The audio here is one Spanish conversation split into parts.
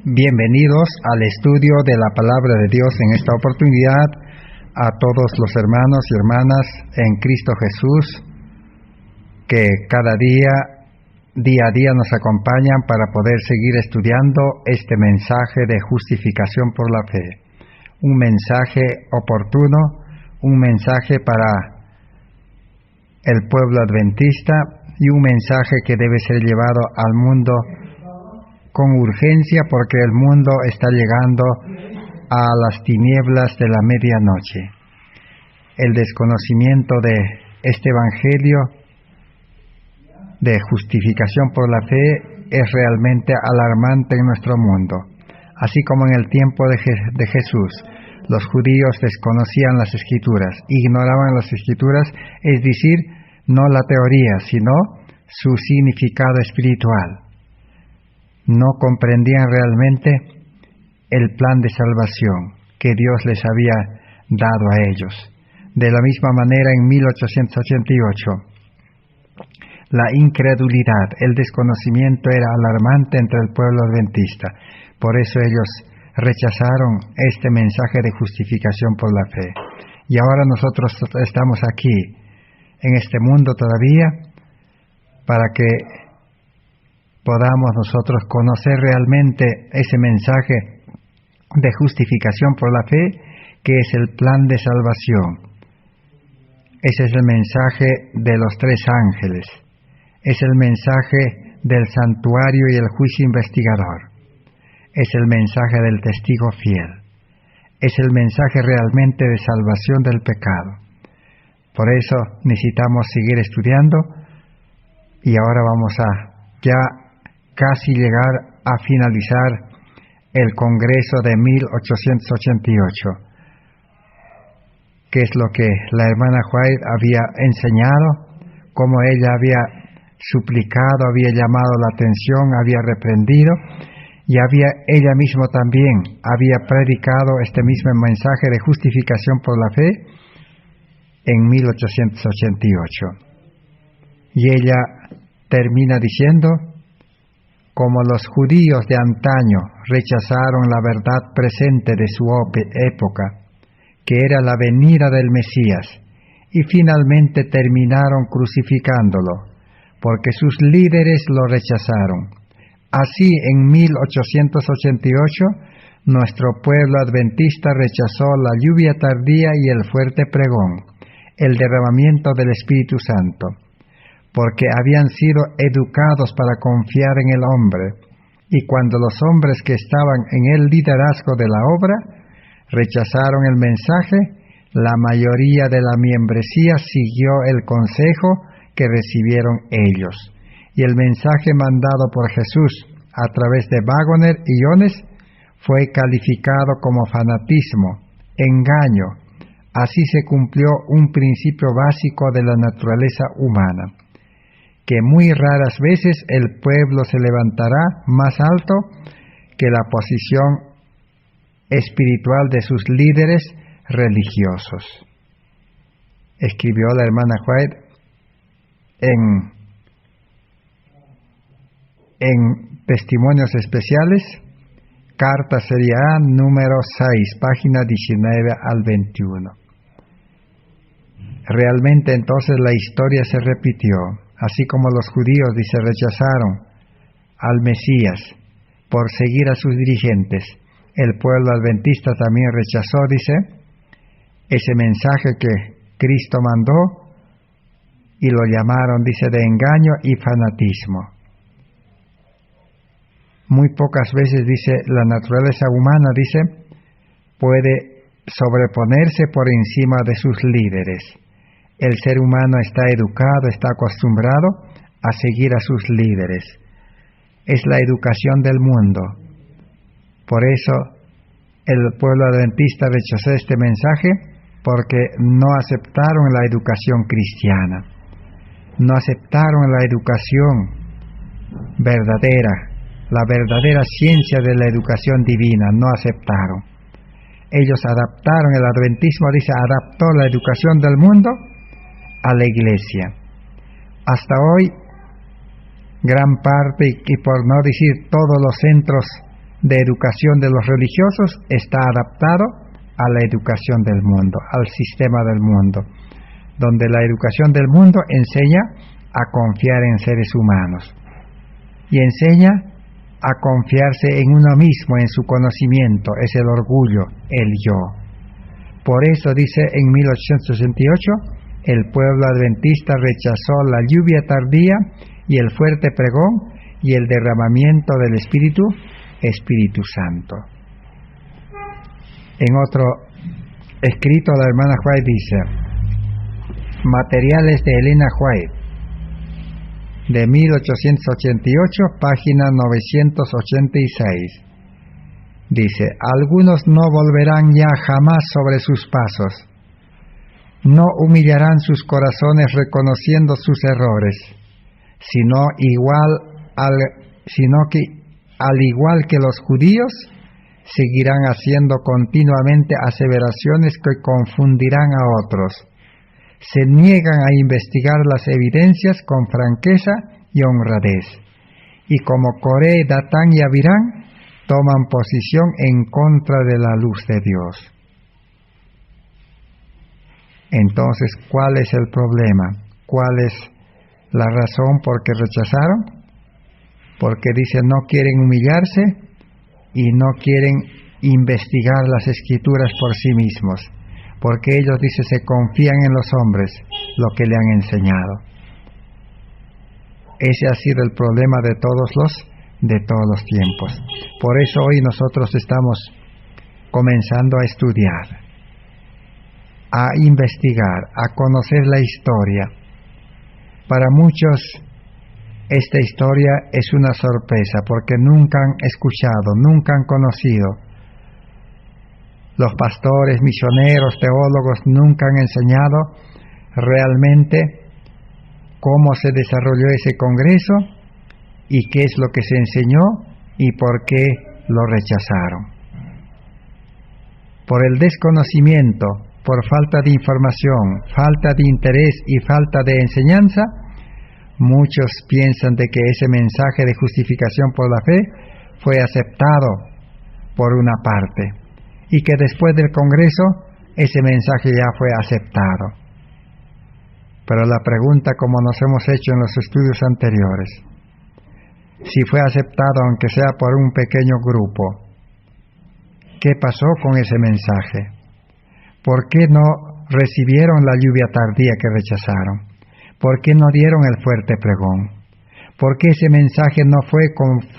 Bienvenidos al estudio de la Palabra de Dios en esta oportunidad a todos los hermanos y hermanas en Cristo Jesús que cada día a día nos acompañan para poder seguir estudiando este mensaje de justificación por la fe. Un mensaje oportuno, un mensaje para el pueblo adventista y un mensaje que debe ser llevado al mundo con urgencia, porque el mundo está llegando a las tinieblas de la medianoche. El desconocimiento de este evangelio de justificación por la fe es realmente alarmante en nuestro mundo. Así como en el tiempo de Jesús, los judíos desconocían las Escrituras, ignoraban las Escrituras, es decir, no la teoría, sino su significado espiritual. No comprendían realmente el plan de salvación que Dios les había dado a ellos. De la misma manera, en 1888, la incredulidad, el desconocimiento era alarmante entre el pueblo adventista. Por eso ellos rechazaron este mensaje de justificación por la fe. Y ahora nosotros estamos aquí, en este mundo todavía, para que podamos nosotros conocer realmente ese mensaje de justificación por la fe, que es el plan de salvación. Ese es el mensaje de los tres ángeles. Es el mensaje del santuario y el juicio investigador. Es el mensaje del testigo fiel. Es el mensaje realmente de salvación del pecado. Por eso necesitamos seguir estudiando, y ahora vamos a ya casi llegar a finalizar el Congreso de 1888, que es lo que la hermana White había enseñado, cómo ella había suplicado, había llamado la atención, había reprendido, y ella misma también había predicado este mismo mensaje de justificación por la fe en 1888. Y ella termina diciendo: como los judíos de antaño rechazaron la verdad presente de su época, que era la venida del Mesías, y finalmente terminaron crucificándolo, porque sus líderes lo rechazaron. Así, en 1888, nuestro pueblo adventista rechazó la lluvia tardía y el fuerte pregón, el derramamiento del Espíritu Santo, porque habían sido educados para confiar en el hombre, y cuando los hombres que estaban en el liderazgo de la obra rechazaron el mensaje, la mayoría de la membresía siguió el consejo que recibieron ellos, y el mensaje mandado por Jesús a través de Waggoner y Jones fue calificado como fanatismo, engaño. Así se cumplió un principio básico de la naturaleza humana, que muy raras veces el pueblo se levantará más alto que la posición espiritual de sus líderes religiosos. Escribió la hermana White en Testimonios Especiales, carta serie A, número 6, página 19 al 21. Realmente entonces la historia se repitió. Así como los judíos, dice, rechazaron al Mesías por seguir a sus dirigentes, el pueblo adventista también rechazó, dice, ese mensaje que Cristo mandó, y lo llamaron, dice, de engaño y fanatismo. Muy pocas veces, dice, la naturaleza humana, dice, puede sobreponerse por encima de sus líderes. El ser humano está educado, está acostumbrado a seguir a sus líderes. Es la educación del mundo. Por eso el pueblo adventista rechazó este mensaje, porque no aceptaron la educación cristiana. No aceptaron la educación verdadera, la verdadera ciencia de la educación divina, no aceptaron. Ellos adaptaron, el adventismo dice, adaptó la educación del mundo a la iglesia. Hasta hoy, gran parte, y por no decir todos los centros de educación de los religiosos está adaptado a la educación del mundo, al sistema del mundo, donde la educación del mundo enseña a confiar en seres humanos y enseña a confiarse en uno mismo, en su conocimiento, es el orgullo, el yo. Por eso dice en 1868, el pueblo adventista rechazó la lluvia tardía y el fuerte pregón y el derramamiento del Espíritu Santo. En otro escrito, la hermana White dice, materiales de Elena White, de 1888, página 986. Dice, algunos no volverán ya jamás sobre sus pasos, no humillarán sus corazones reconociendo sus errores, sino que al igual que los judíos, seguirán haciendo continuamente aseveraciones que confundirán a otros. Se niegan a investigar las evidencias con franqueza y honradez, y como Coré, Datán y Abirán, toman posición en contra de la luz de Dios. Entonces, ¿cuál es el problema? ¿Cuál es la razón por qué rechazaron? Porque dicen no quieren humillarse y no quieren investigar las escrituras por sí mismos, porque ellos, dice, se confían en los hombres, lo que le han enseñado. Ese ha sido el problema de todos los tiempos. Por eso hoy nosotros estamos comenzando a estudiar, a investigar, a conocer la historia. Para muchos esta historia es una sorpresa porque nunca han escuchado, nunca han conocido. Los pastores, misioneros, teólogos nunca han enseñado realmente cómo se desarrolló ese congreso y qué es lo que se enseñó y por qué lo rechazaron. Por el desconocimiento, por falta de información, falta de interés y falta de enseñanza, muchos piensan de que ese mensaje de justificación por la fe fue aceptado por una parte y que después del Congreso ese mensaje ya fue aceptado. Pero la pregunta, como nos hemos hecho en los estudios anteriores, si fue aceptado aunque sea por un pequeño grupo, ¿qué pasó con ese mensaje? ¿Por qué no recibieron la lluvia tardía que rechazaron? ¿Por qué no dieron el fuerte pregón? ¿Por qué ese mensaje no fue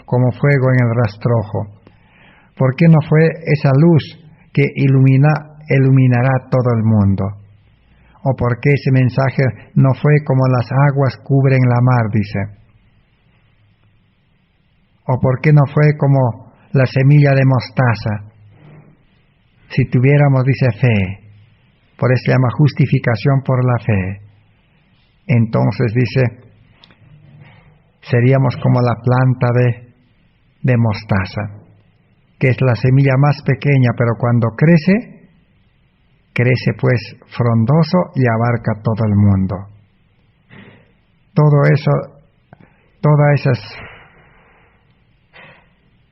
como fuego en el rastrojo? ¿Por qué no fue esa luz que iluminará todo el mundo? ¿O por qué ese mensaje no fue como las aguas cubren la mar, dice? ¿O por qué no fue como la semilla de mostaza? Si tuviéramos, dice, fe, por eso se llama justificación por la fe, entonces, dice, seríamos como la planta de mostaza, que es la semilla más pequeña, pero cuando crece pues frondoso y abarca todo el mundo. Todo eso, todas esas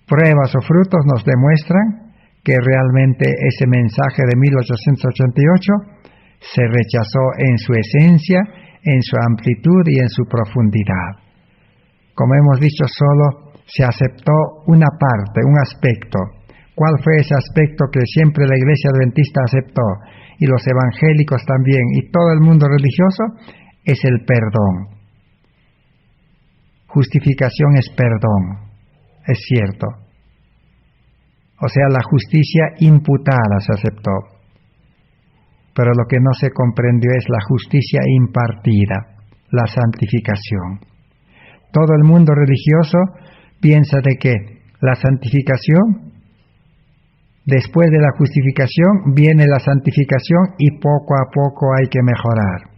pruebas o frutos nos demuestran que realmente ese mensaje de 1888 se rechazó en su esencia, en su amplitud y en su profundidad. Como hemos dicho, solo se aceptó una parte, un aspecto. ¿Cuál fue ese aspecto que siempre la Iglesia Adventista aceptó? Y los evangélicos también, y todo el mundo religioso, es el perdón. Justificación es perdón, es cierto. O sea, la justicia imputada se aceptó. Pero lo que no se comprendió es la justicia impartida, la santificación. Todo el mundo religioso piensa de que la santificación, después de la justificación, viene la santificación y poco a poco hay que mejorar.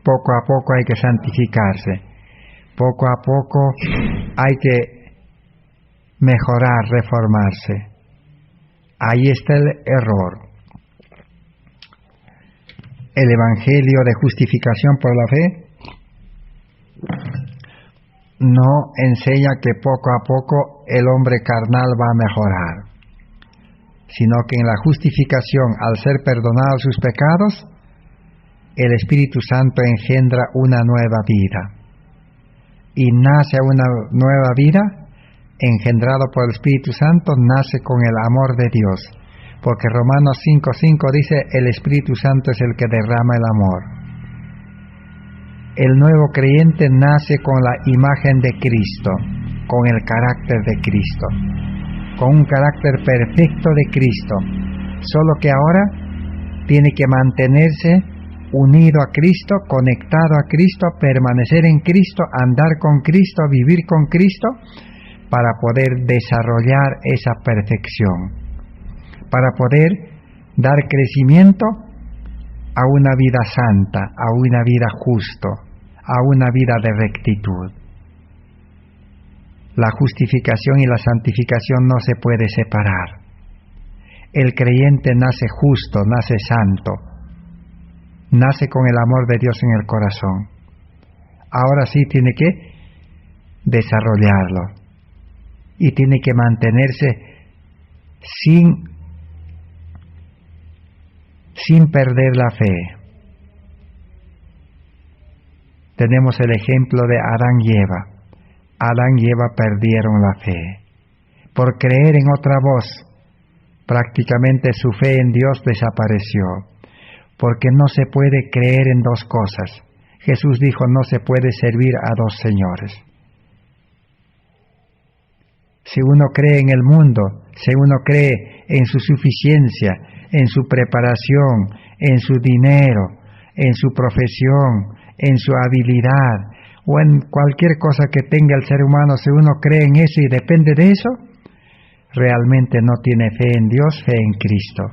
Poco a poco hay que santificarse. Poco a poco hay que mejorar, reformarse. Ahí está el error. El Evangelio de justificación por la fe no enseña que poco a poco el hombre carnal va a mejorar, sino que en la justificación, al ser perdonados sus pecados, el Espíritu Santo engendra una nueva vida. Y nace una nueva vida, engendrado por el Espíritu Santo, nace con el amor de Dios. Porque Romanos 5:5 dice, el Espíritu Santo es el que derrama el amor. El nuevo creyente nace con la imagen de Cristo, con el carácter de Cristo, con un carácter perfecto de Cristo. Solo que ahora tiene que mantenerse unido a Cristo, conectado a Cristo, permanecer en Cristo, andar con Cristo, vivir con Cristo, para poder desarrollar esa perfección, para poder dar crecimiento a una vida santa, a una vida justa, a una vida de rectitud. La justificación y la santificación no se puede separar. El creyente nace justo, nace santo, nace con el amor de Dios en el corazón. Ahora sí tiene que desarrollarlo y tiene que mantenerse sin perder la fe. Tenemos el ejemplo de Adán y Eva. Adán y Eva perdieron la fe. Por creer en otra voz, prácticamente su fe en Dios desapareció. Porque no se puede creer en dos cosas. Jesús dijo, no se puede servir a dos señores. Si uno cree en el mundo, si uno cree en su suficiencia, en su preparación, en su dinero, en su profesión, en su habilidad, o en cualquier cosa que tenga el ser humano, si uno cree en eso y depende de eso, realmente no tiene fe en Dios, fe en Cristo.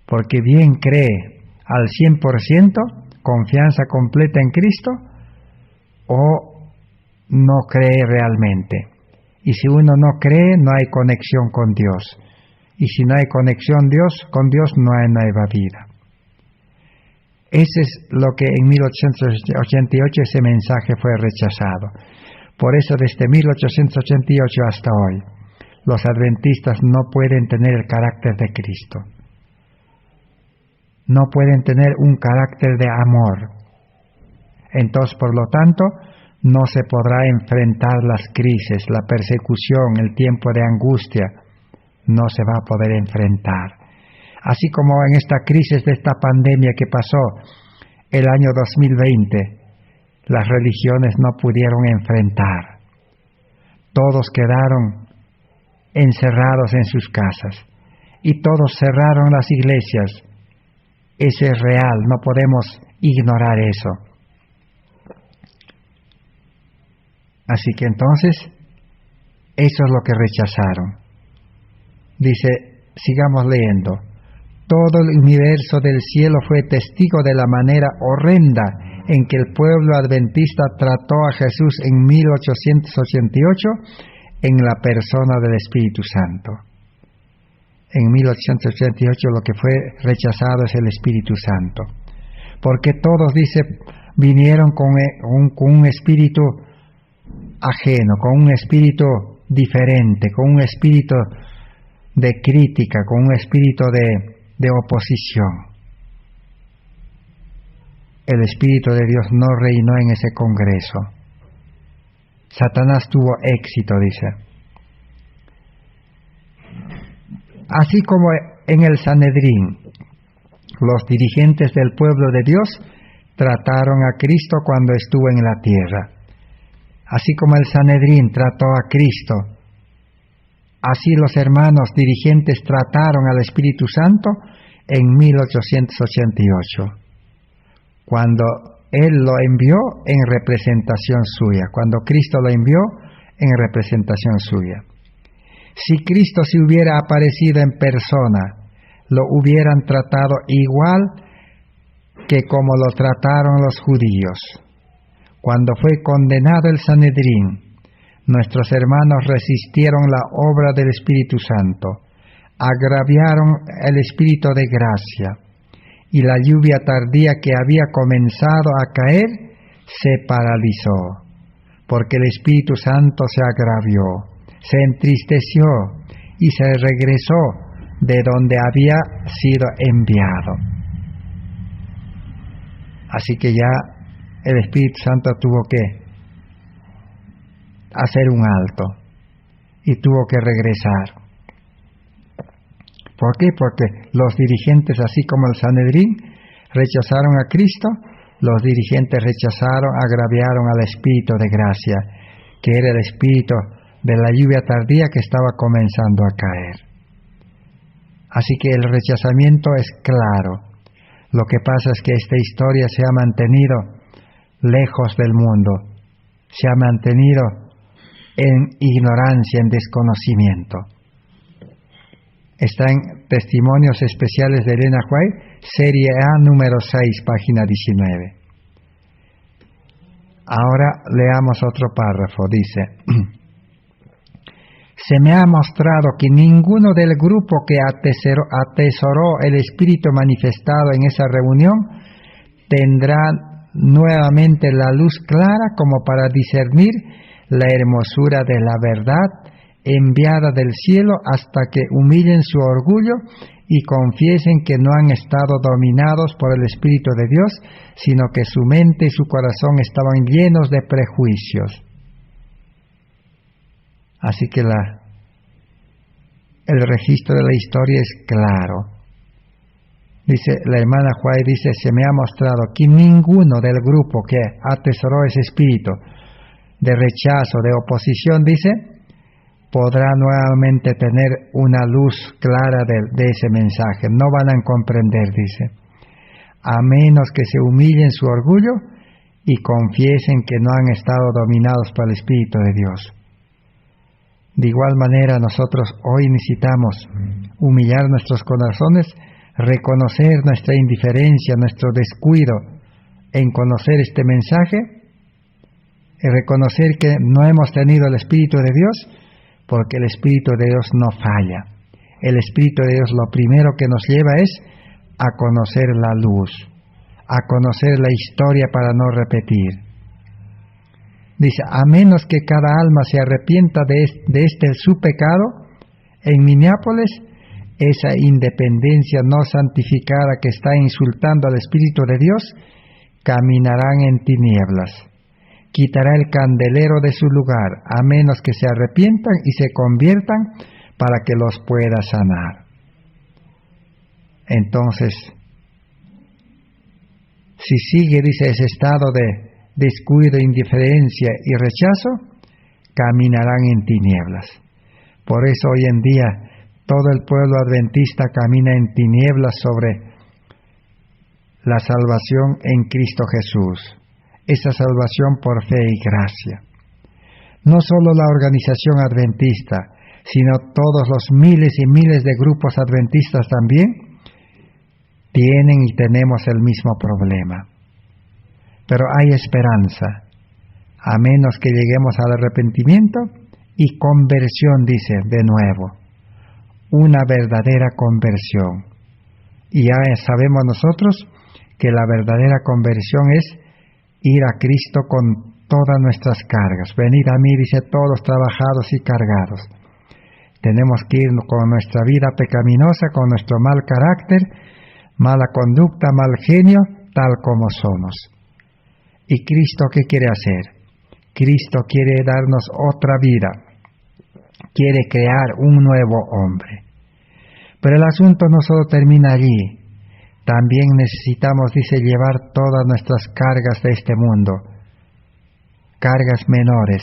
Porque bien cree al 100%, confianza completa en Cristo, o no cree realmente. Y si uno no cree, no hay conexión con Dios. Y si no hay conexión con Dios, no hay nueva vida. Ese es lo que en 1888 ese mensaje fue rechazado. Por eso desde 1888 hasta hoy, los adventistas no pueden tener el carácter de Cristo. No pueden tener un carácter de amor. Entonces, por lo tanto, no se podrá enfrentar las crisis, la persecución, el tiempo de angustia. No se va a poder enfrentar. Así como en esta crisis de esta pandemia que pasó el año 2020, las religiones no pudieron enfrentar. Todos quedaron encerrados en sus casas y todos cerraron las iglesias. Eso es real, no podemos ignorar eso. Así que entonces, eso es lo que rechazaron. Dice, sigamos leyendo. Todo el universo del cielo fue testigo de la manera horrenda en que el pueblo adventista trató a Jesús en 1888 en la persona del Espíritu Santo. En 1888 lo que fue rechazado es el Espíritu Santo. Porque todos, dice, vinieron con un espíritu ajeno, con un espíritu diferente, con un espíritu de crítica, con un espíritu de oposición. El Espíritu de Dios no reinó en ese congreso. Satanás tuvo éxito, dice. Así como en el Sanedrín, los dirigentes del pueblo de Dios trataron a Cristo cuando estuvo en la tierra. Así como el Sanedrín trató a Cristo, así los hermanos dirigentes trataron al Espíritu Santo en 1888, cuando Él lo envió en representación suya, cuando Cristo lo envió en representación suya. Si Cristo se hubiera aparecido en persona, lo hubieran tratado igual que como lo trataron los judíos. Cuando fue condenado el Sanedrín, nuestros hermanos resistieron la obra del Espíritu Santo, agraviaron el Espíritu de gracia, y la lluvia tardía que había comenzado a caer se paralizó, porque el Espíritu Santo se agravió, se entristeció y se regresó de donde había sido enviado. Así que ya el Espíritu Santo tuvo que hacer un alto y tuvo que regresar. ¿Por qué? Porque los dirigentes, así como el Sanedrín, rechazaron a Cristo, los dirigentes rechazaron, agraviaron al Espíritu de gracia, que era el Espíritu de la lluvia tardía que estaba comenzando a caer. Así que el rechazamiento es claro. Lo que pasa es que esta historia se ha mantenido lejos del mundo, se ha mantenido en ignorancia, en desconocimiento. Está en Testimonios Especiales de Elena White, serie A, número 6, página 19. Ahora leamos otro párrafo, dice: se me ha mostrado que ninguno del grupo que atesoró el Espíritu manifestado en esa reunión tendrá nuevamente la luz clara como para discernir la hermosura de la verdad enviada del cielo, hasta que humillen su orgullo y confiesen que no han estado dominados por el Espíritu de Dios, sino que su mente y su corazón estaban llenos de prejuicios. Así que el registro de la historia es claro. Dice la hermana White, dice: se me ha mostrado que ninguno del grupo que atesoró ese espíritu de rechazo, de oposición, dice, podrá nuevamente tener una luz clara de ese mensaje. No van a comprender, dice, a menos que se humillen su orgullo y confiesen que no han estado dominados por el Espíritu de Dios. De igual manera, nosotros hoy necesitamos humillar nuestros corazones, reconocer nuestra indiferencia, nuestro descuido en conocer este mensaje, y reconocer que no hemos tenido el Espíritu de Dios, porque el Espíritu de Dios no falla. El Espíritu de Dios lo primero que nos lleva es a conocer la luz, a conocer la historia para no repetir. Dice: a menos que cada alma se arrepienta de su pecado, en Minneapolis, esa independencia no santificada que está insultando al Espíritu de Dios, caminarán en tinieblas. Quitará el candelero de su lugar, a menos que se arrepientan y se conviertan para que los pueda sanar. Entonces, si sigue, dice, ese estado de descuido, indiferencia y rechazo, caminarán en tinieblas. Por eso hoy en día todo el pueblo adventista camina en tinieblas sobre la salvación en Cristo Jesús. Esa salvación por fe y gracia. No solo la organización adventista, sino todos los miles y miles de grupos adventistas también tienen y tenemos el mismo problema. Pero hay esperanza, a menos que lleguemos al arrepentimiento y conversión, dice de nuevo, una verdadera conversión. Y ya sabemos nosotros que la verdadera conversión es ir a Cristo con todas nuestras cargas. Venid a mí, dice, todos trabajados y cargados. Tenemos que ir con nuestra vida pecaminosa, con nuestro mal carácter, mala conducta, mal genio, tal como somos. ¿Y Cristo qué quiere hacer? Cristo quiere darnos otra vida, quiere crear un nuevo hombre. Pero el asunto no solo termina allí. También necesitamos, dice, llevar todas nuestras cargas de este mundo. Cargas menores.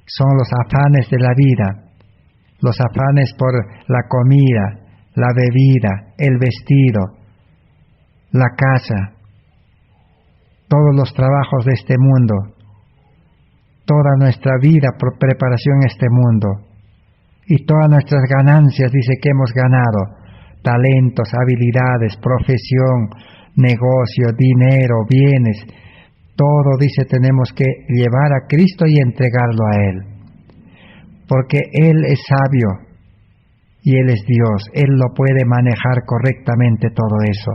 Son los afanes de la vida. Los afanes por la comida, la bebida, el vestido, la casa. Todos los trabajos de este mundo. Toda nuestra vida por preparación en este mundo. Y todas nuestras ganancias, dice, que hemos ganado. Talentos, habilidades, profesión, negocio, dinero, bienes, todo, dice, tenemos que llevar a Cristo y entregarlo a Él. Porque Él es sabio y Él es Dios, Él lo puede manejar correctamente todo eso.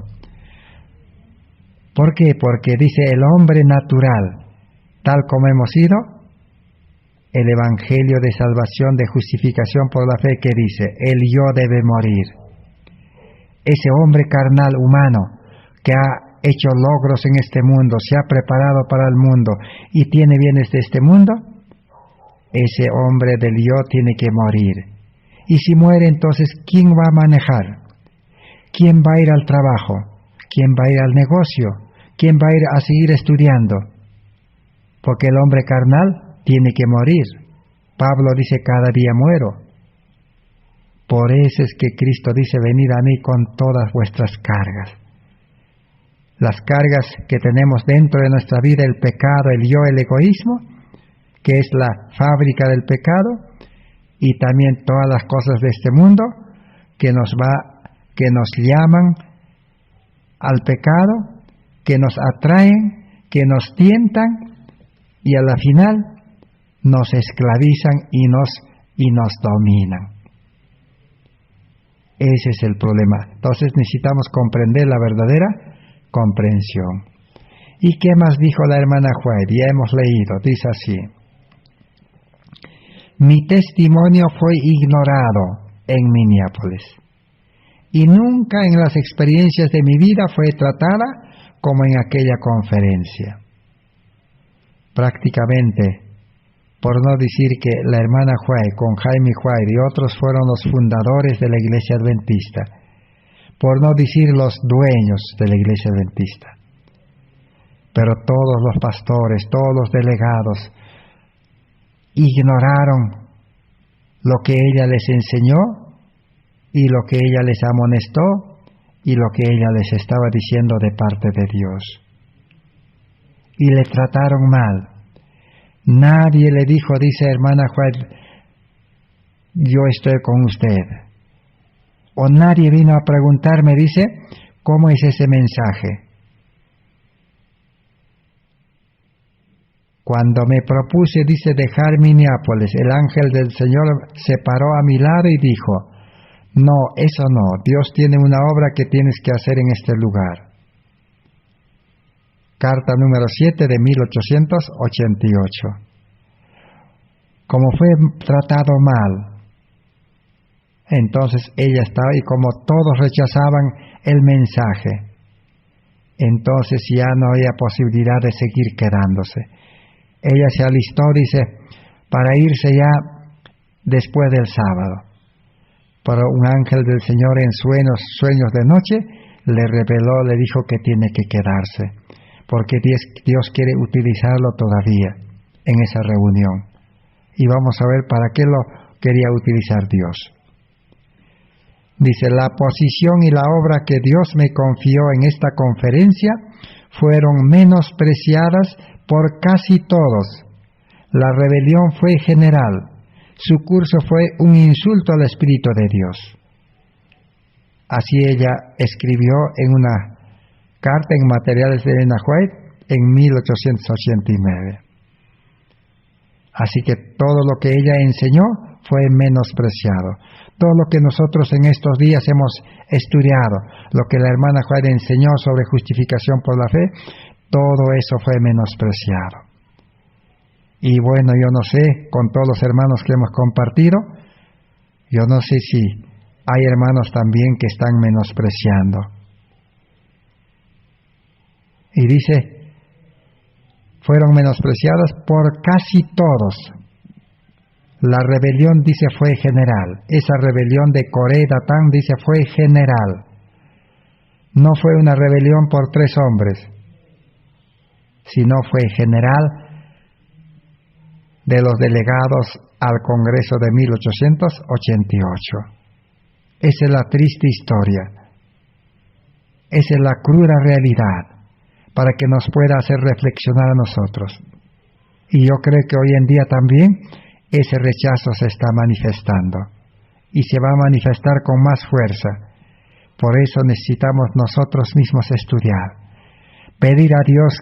¿Por qué? Porque dice, el hombre natural tal como hemos sido, el Evangelio de salvación, de justificación por la fe, que dice, el yo debe morir. Ese hombre carnal humano que ha hecho logros en este mundo, se ha preparado para el mundo y tiene bienes de este mundo, ese hombre del yo tiene que morir. Y si muere, entonces, ¿quién va a manejar? ¿Quién va a ir al trabajo? ¿Quién va a ir al negocio? ¿Quién va a ir a seguir estudiando? Porque el hombre carnal tiene que morir. Pablo dice, cada día muero. Por eso es que Cristo dice, venid a mí con todas vuestras cargas. Las cargas que tenemos dentro de nuestra vida, el pecado, el yo, el egoísmo, que es la fábrica del pecado, y también todas las cosas de este mundo que nos llaman al pecado, que nos atraen, que nos tientan y a la final nos esclavizan y nos dominan. Ese es el problema. Entonces necesitamos comprender la verdadera comprensión. ¿Y qué más dijo la hermana White? Ya hemos leído, dice así: mi testimonio fue ignorado en Minneapolis y nunca en las experiencias de mi vida fue tratada como en aquella conferencia. Prácticamente, por no decir que la hermana White con Jaime White y otros fueron los fundadores de la Iglesia Adventista, por no decir los dueños de la Iglesia Adventista, pero todos los pastores, todos los delegados, ignoraron lo que ella les enseñó y lo que ella les amonestó y lo que ella les estaba diciendo de parte de Dios. Y le trataron mal. Nadie le dijo, dice hermana White, yo estoy con usted. O nadie vino a preguntarme, dice, ¿cómo es ese mensaje? Cuando me propuse, dice, dejar Minneapolis, el ángel del Señor se paró a mi lado y dijo, no, eso no, Dios tiene una obra que tienes que hacer en este lugar. Carta número 7 de 1888. Como fue tratado mal, entonces ella estaba, y como todos rechazaban el mensaje, entonces ya no había posibilidad de seguir quedándose. Ella se alistó, dice, para irse ya después del sábado. Pero un ángel del Señor en sueños de noche le reveló, le dijo que tiene que quedarse, porque Dios quiere utilizarlo todavía en esa reunión. Y vamos a ver para qué lo quería utilizar Dios. Dice, la posición y la obra que Dios me confió en esta conferencia fueron menospreciadas por casi todos. La rebelión fue general. Su curso fue un insulto al Espíritu de Dios. Así ella escribió en una carta en Materiales de Elena White en 1889. Así que todo lo que ella enseñó fue menospreciado. Todo lo que nosotros en estos días hemos estudiado, lo que la hermana White enseñó sobre justificación por la fe, todo eso fue menospreciado. Y bueno, yo no sé, con todos los hermanos que hemos compartido, yo no sé si hay hermanos también que están menospreciando. Y dice, fueron menospreciadas por casi todos. La rebelión, dice, fue general. Esa rebelión de Coré Datán, dice, fue general. No fue una rebelión por 3 hombres, sino fue general de los delegados al Congreso de 1888. Esa es la triste historia. Esa es la cruda realidad, para que nos pueda hacer reflexionar a nosotros. Y yo creo que hoy en día también ese rechazo se está manifestando y se va a manifestar con más fuerza. Por eso necesitamos nosotros mismos estudiar, pedir a Dios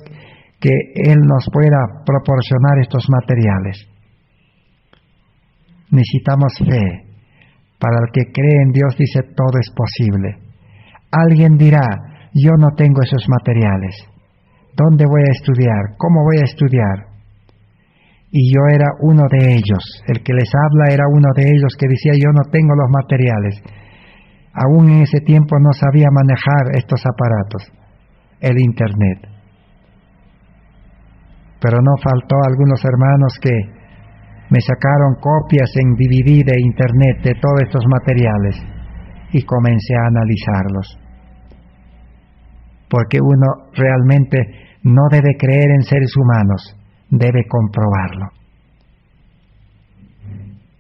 que Él nos pueda proporcionar estos materiales. Necesitamos fe. Para el que cree en Dios, dice, todo es posible. Alguien dirá, yo no tengo esos materiales. ¿Dónde voy a estudiar? ¿Cómo voy a estudiar? Y yo era uno de ellos. El que les habla era uno de ellos que decía, yo no tengo los materiales. Aún en ese tiempo no sabía manejar estos aparatos, el Internet. Pero no faltó algunos hermanos que me sacaron copias en DVD de Internet de todos estos materiales y comencé a analizarlos. Porque uno realmente no debe creer en seres humanos, debe comprobarlo.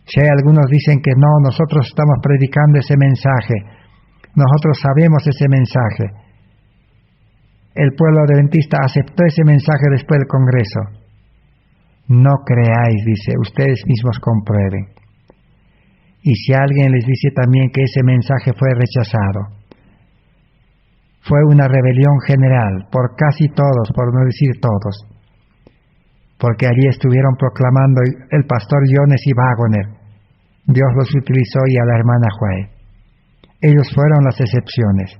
Si hay algunos dicen que no, nosotros estamos predicando ese mensaje, nosotros sabemos ese mensaje. El pueblo adventista aceptó ese mensaje después del Congreso. No creáis, dice, ustedes mismos comprueben. Y si alguien les dice también que ese mensaje fue rechazado, fue una rebelión general por casi todos, por no decir todos, porque allí estuvieron proclamando el pastor Jones y Waggoner. Dios los utilizó y a la hermana Huey. Ellos fueron las excepciones.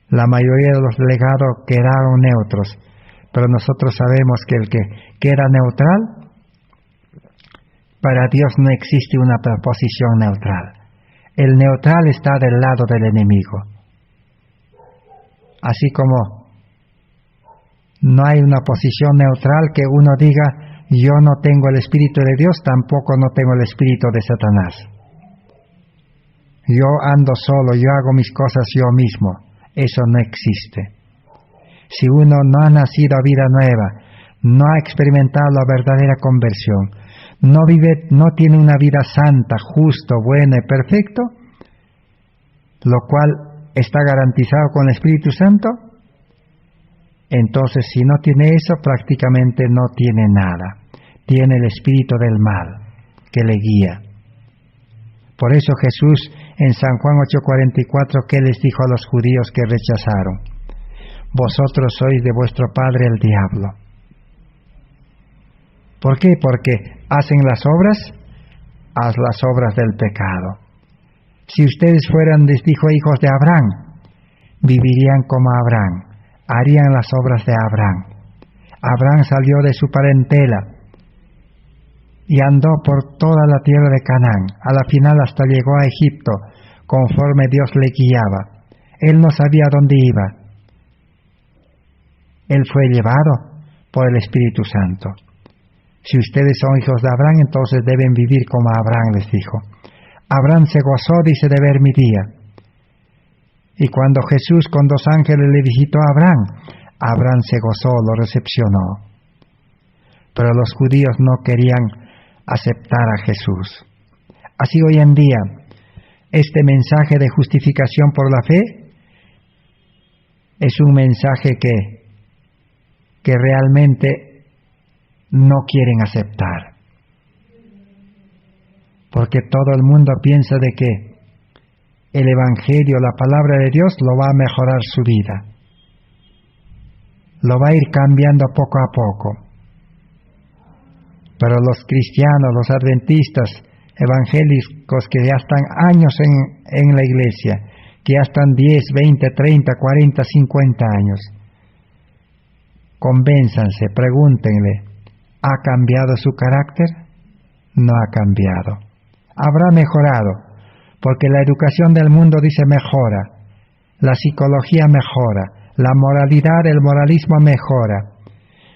La mayoría de los delegados quedaron neutros, pero nosotros sabemos que el que queda neutral, para Dios no existe una posición neutral. El neutral está del lado del enemigo. Así como no hay una posición neutral que uno diga, yo no tengo el Espíritu de Dios, tampoco no tengo el Espíritu de Satanás. Yo ando solo, yo hago mis cosas yo mismo. Eso no existe. Si uno no ha nacido a vida nueva, no ha experimentado la verdadera conversión, no tiene una vida santa, justo, buena y perfecto, lo cual está garantizado con el Espíritu Santo, entonces si no tiene eso, prácticamente no tiene nada. Tiene el espíritu del mal que le guía. Por eso Jesús en San Juan 8:44, ¿qué les dijo a los judíos que rechazaron? Vosotros sois de vuestro padre el diablo. ¿Por qué? Porque hacen las obras, haz las obras del pecado. Si ustedes fueran, les dijo, hijos de Abraham, vivirían como Abraham, harían las obras de Abraham. Abraham salió de su parentela y andó por toda la tierra de Canaán, a la final hasta llegó a Egipto, conforme Dios le guiaba. Él no sabía dónde iba. Él fue llevado por el Espíritu Santo. Si ustedes son hijos de Abraham, entonces deben vivir como Abraham les dijo. Abraham se gozó, dice, de ver mi día. Y cuando Jesús con 2 ángeles le visitó a Abraham, Abraham se gozó, lo recepcionó. Pero los judíos no querían aceptar a Jesús. Así hoy en día, este mensaje de justificación por la fe es un mensaje que realmente no quieren aceptar. Porque todo el mundo piensa de que el Evangelio, la palabra de Dios, lo va a mejorar su vida. Lo va a ir cambiando poco a poco. Pero los cristianos, los adventistas, evangélicos que ya están años en la iglesia, que ya están 10, 20, 30, 40, 50 años, convénzanse, pregúntenle, ¿ha cambiado su carácter? No ha cambiado. Habrá mejorado, porque la educación del mundo dice mejora, la psicología mejora, la moralidad, el moralismo mejora,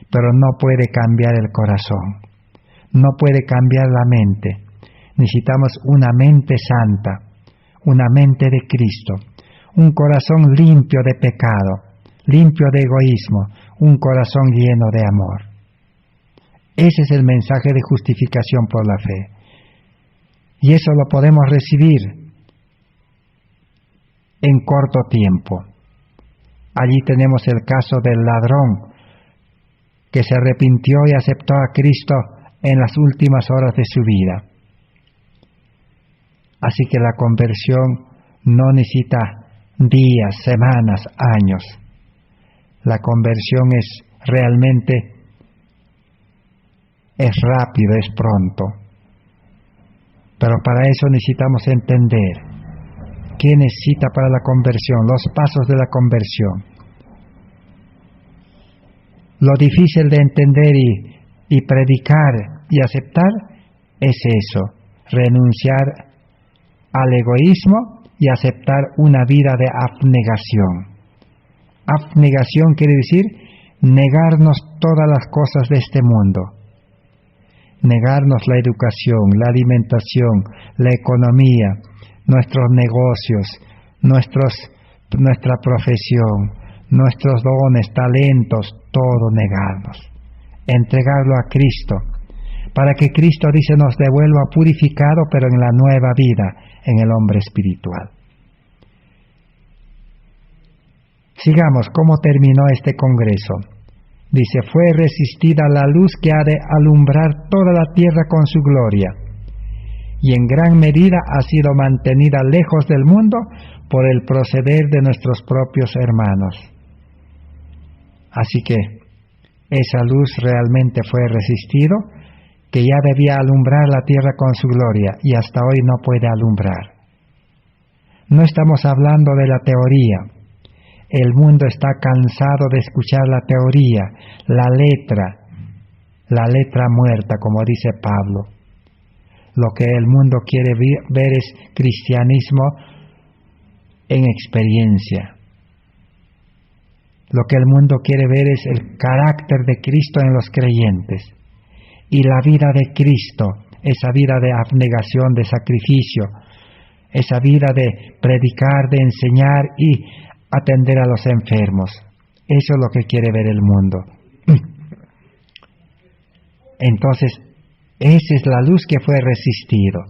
pero no puede cambiar el corazón, no puede cambiar la mente. Necesitamos una mente santa, una mente de Cristo, un corazón limpio de pecado, limpio de egoísmo, un corazón lleno de amor. Ese es el mensaje de justificación por la fe. Y eso lo podemos recibir en corto tiempo. Allí tenemos el caso del ladrón que se arrepintió y aceptó a Cristo en las últimas horas de su vida. Así que la conversión no necesita días, semanas, años. La conversión es realmente, es rápido, es pronto. Pero para eso necesitamos entender qué necesita para la conversión, los pasos de la conversión. Lo difícil de entender y Y predicar y aceptar es eso, renunciar al egoísmo y aceptar una vida de abnegación. Abnegación quiere decir negarnos todas las cosas de este mundo. Negarnos la educación, la alimentación, la economía, nuestros negocios, nuestra profesión, nuestros dones, talentos, todo negarnos. Entregarlo a Cristo, para que Cristo, dice, nos devuelva purificado, pero en la nueva vida, en el hombre espiritual. Sigamos, ¿cómo terminó este congreso? Dice, fue resistida la luz que ha de alumbrar toda la tierra con su gloria, y en gran medida ha sido mantenida lejos del mundo por el proceder de nuestros propios hermanos. Así que esa luz realmente fue resistido, que ya debía alumbrar la tierra con su gloria, y hasta hoy no puede alumbrar. No estamos hablando de la teoría. El mundo está cansado de escuchar la teoría, la letra muerta, como dice Pablo. Lo que el mundo quiere ver es cristianismo en experiencia. Lo que el mundo quiere ver es el carácter de Cristo en los creyentes. Y la vida de Cristo, esa vida de abnegación, de sacrificio, esa vida de predicar, de enseñar y atender a los enfermos. Eso es lo que quiere ver el mundo. Entonces, esa es la luz que fue resistido.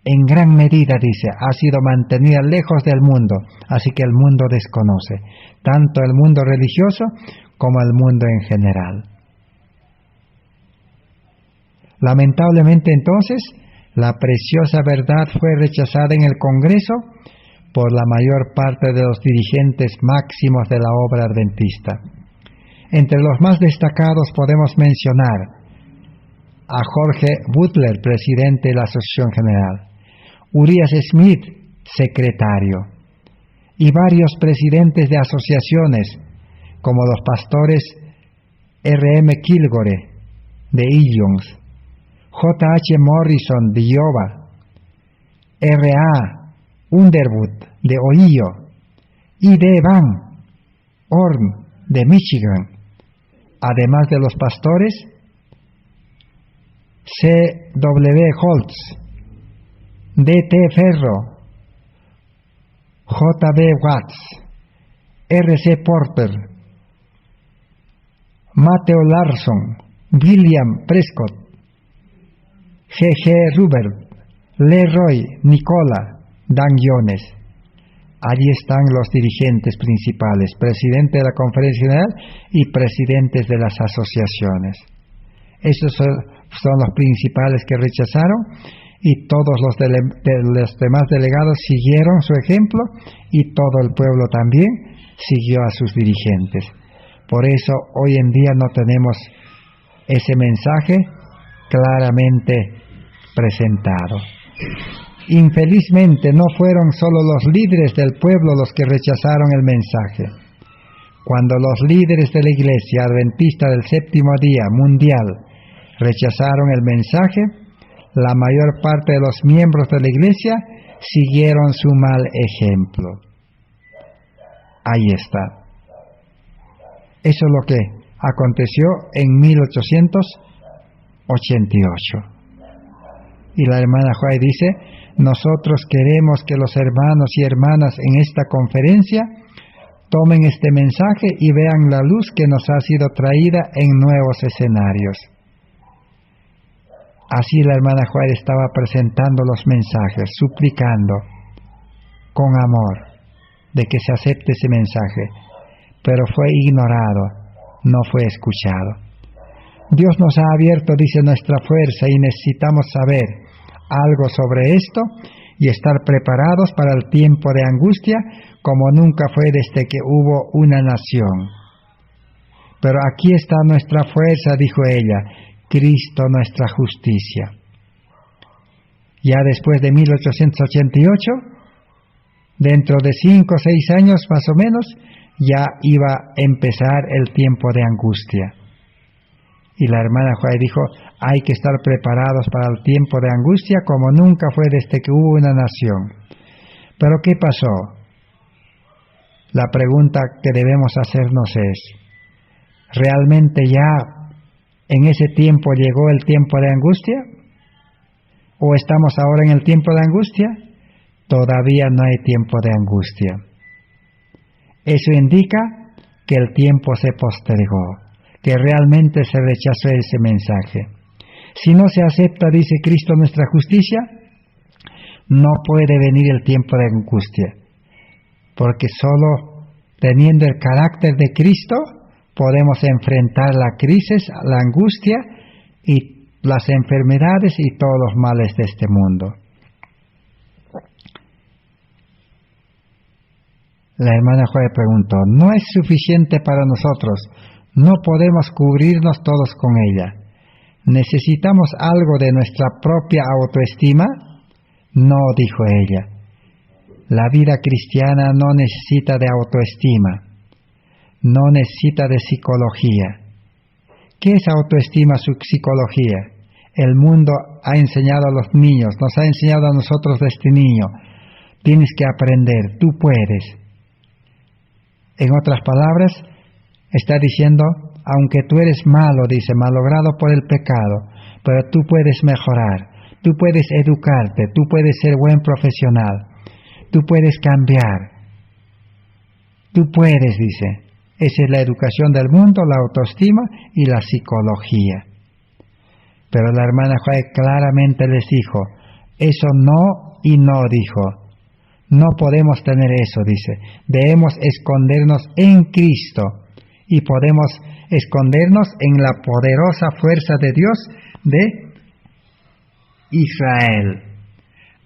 En gran medida, dice, ha sido mantenida lejos del mundo, así que el mundo desconoce, tanto el mundo religioso como el mundo en general. Lamentablemente, entonces, la preciosa verdad fue rechazada en el Congreso por la mayor parte de los dirigentes máximos de la obra adventista. Entre los más destacados podemos mencionar a Jorge Butler, presidente de la Asociación General, Urias Smith, secretario, y varios presidentes de asociaciones, como los pastores R.M. Kilgore, de Illinois, J.H. Morrison, de Iowa, R.A. Underwood, de Ohio, y D. Van Horn, de Michigan, además de los pastores C.W. Holtz, D.T. Ferro, J.B. Watts, R.C. Porter, Matthew Larson, William Prescott, G.G. Rubert, Leroy Nicola, Dan Jones. Allí están los dirigentes principales, presidente de la Conferencia General y presidentes de las asociaciones. Esos son los principales que rechazaron, y todos los demás delegados siguieron su ejemplo, y todo el pueblo también siguió a sus dirigentes. Por eso hoy en día no tenemos ese mensaje claramente presentado. Infelizmente no fueron solo los líderes del pueblo los que rechazaron el mensaje. Cuando los líderes de la Iglesia Adventista del Séptimo Día Mundial rechazaron el mensaje, la mayor parte de los miembros de la Iglesia siguieron su mal ejemplo. Ahí está. Eso es lo que aconteció en 1888. Y la hermana Joy dice, nosotros queremos que los hermanos y hermanas en esta conferencia tomen este mensaje y vean la luz que nos ha sido traída en nuevos escenarios. Así la hermana Joy estaba presentando los mensajes, suplicando con amor de que se acepte ese mensaje, pero fue ignorado, no fue escuchado. Dios nos ha abierto, dice, nuestra fuerza, y necesitamos saber algo sobre esto y estar preparados para el tiempo de angustia como nunca fue desde que hubo una nación. Pero aquí está nuestra fuerza, dijo ella, Cristo nuestra justicia. Ya después de 1888, dentro de 5 o 6 años más o menos, ya iba a empezar el tiempo de angustia. Y la hermana Juárez dijo, hay que estar preparados para el tiempo de angustia como nunca fue desde que hubo una nación. Pero ¿qué pasó? La pregunta que debemos hacernos es, ¿realmente ya en ese tiempo llegó el tiempo de angustia? ¿O estamos ahora en el tiempo de angustia? Todavía no hay tiempo de angustia. Eso indica que el tiempo se postergó, que realmente se rechazó ese mensaje. Si no se acepta, dice Cristo, nuestra justicia, no puede venir el tiempo de angustia, porque solo teniendo el carácter de Cristo podemos enfrentar la crisis, la angustia y las enfermedades y todos los males de este mundo. La hermana Juárez preguntó, ¿no es suficiente para nosotros? ¿No podemos cubrirnos todos con ella? ¿Necesitamos algo de nuestra propia autoestima? No, dijo ella. La vida cristiana no necesita de autoestima, no necesita de psicología. ¿Qué es autoestima, su psicología? El mundo ha enseñado a los niños, nos ha enseñado a nosotros desde niño. Tienes que aprender, tú puedes. En otras palabras, está diciendo, aunque tú eres malo, dice, malogrado por el pecado, pero tú puedes mejorar, tú puedes educarte, tú puedes ser buen profesional, tú puedes cambiar, tú puedes, dice. Esa es la educación del mundo, la autoestima y la psicología. Pero la hermana Juárez claramente les dijo, eso no y no, dijo. No podemos tener eso, dice. Debemos escondernos en Cristo y podemos escondernos en la poderosa fuerza de Dios de Israel.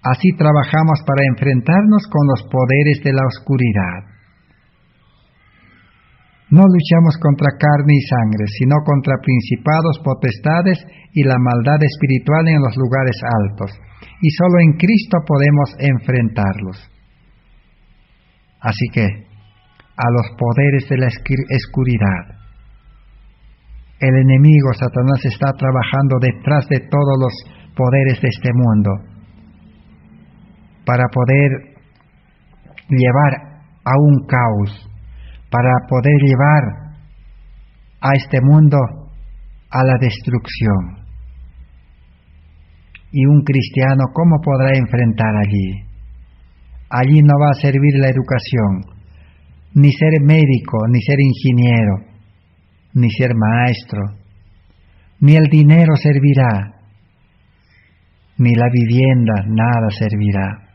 Así trabajamos para enfrentarnos con los poderes de la oscuridad. No luchamos contra carne y sangre, sino contra principados, potestades y la maldad espiritual en los lugares altos. Y solo en Cristo podemos enfrentarlos. Así que, a los poderes de la oscuridad, el enemigo Satanás está trabajando detrás de todos los poderes de este mundo para poder llevar a un caos, para poder llevar a este mundo a la destrucción. Y un cristiano, ¿cómo podrá enfrentar allí? Allí no va a servir la educación, ni ser médico, ni ser ingeniero, ni ser maestro, ni el dinero servirá, ni la vivienda, nada servirá.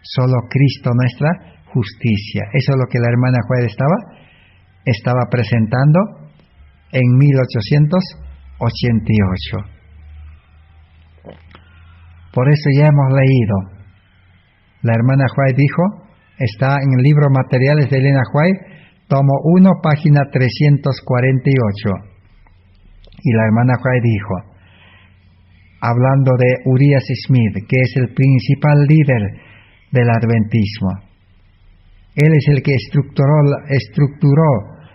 Solo Cristo, nuestra justicia. Eso es lo que la hermana Juárez estaba presentando en 1888. Por eso ya hemos leído. La hermana Juárez dijo, está en el libro Materiales de Elena Juárez, tomo 1, página 348. Y la hermana Juárez dijo, hablando de Urias Smith, que es el principal líder del adventismo. Él es el que estructuró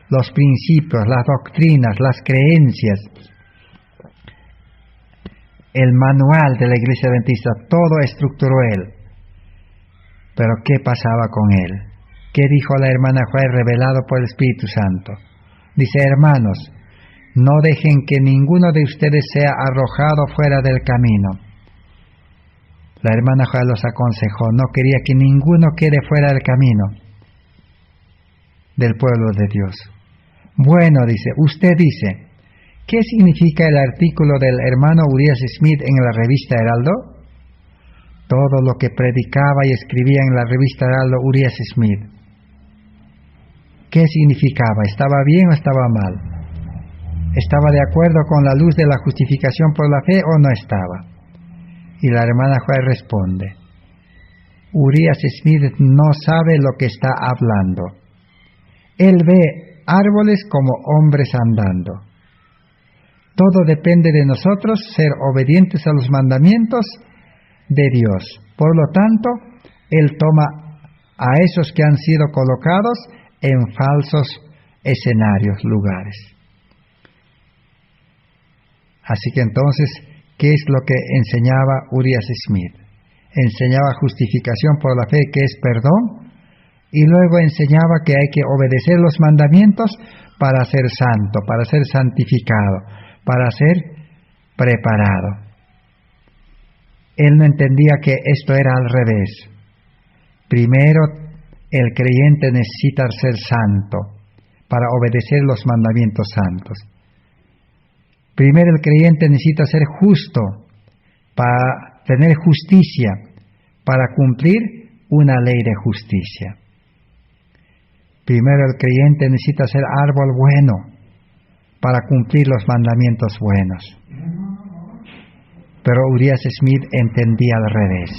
los principios, las doctrinas, las creencias, el manual de la Iglesia Adventista, todo estructuró él. Pero ¿qué pasaba con él? ¿Qué dijo la hermana Juárez revelado por el Espíritu Santo? Dice, hermanos, no dejen que ninguno de ustedes sea arrojado fuera del camino. La hermana Juárez los aconsejó, no quería que ninguno quede fuera del camino del pueblo de Dios. Bueno, dice, usted dice, ¿qué significa el artículo del hermano Urias Smith en la revista Heraldo? Todo lo que predicaba y escribía en la revista Heraldo Urias Smith. ¿Qué significaba? ¿Estaba bien o estaba mal? ¿Estaba de acuerdo con la luz de la justificación por la fe o no estaba? Y la hermana Juárez responde, Urias Smith no sabe lo que está hablando. Él ve árboles como hombres andando. Todo depende de nosotros ser obedientes a los mandamientos de Dios. Por lo tanto, Él toma a esos que han sido colocados en falsos escenarios, lugares. Así que entonces, ¿qué es lo que enseñaba Urias Smith? Enseñaba justificación por la fe, que es perdón, y luego enseñaba que hay que obedecer los mandamientos para ser santo, para ser santificado, para ser preparado. Él no entendía que esto era al revés. Primero, el creyente necesita ser santo para obedecer los mandamientos santos. Primero, el creyente necesita ser justo para tener justicia, para cumplir una ley de justicia. Primero, el creyente necesita ser árbol bueno para cumplir los mandamientos buenos. Pero Urias Smith entendía al revés.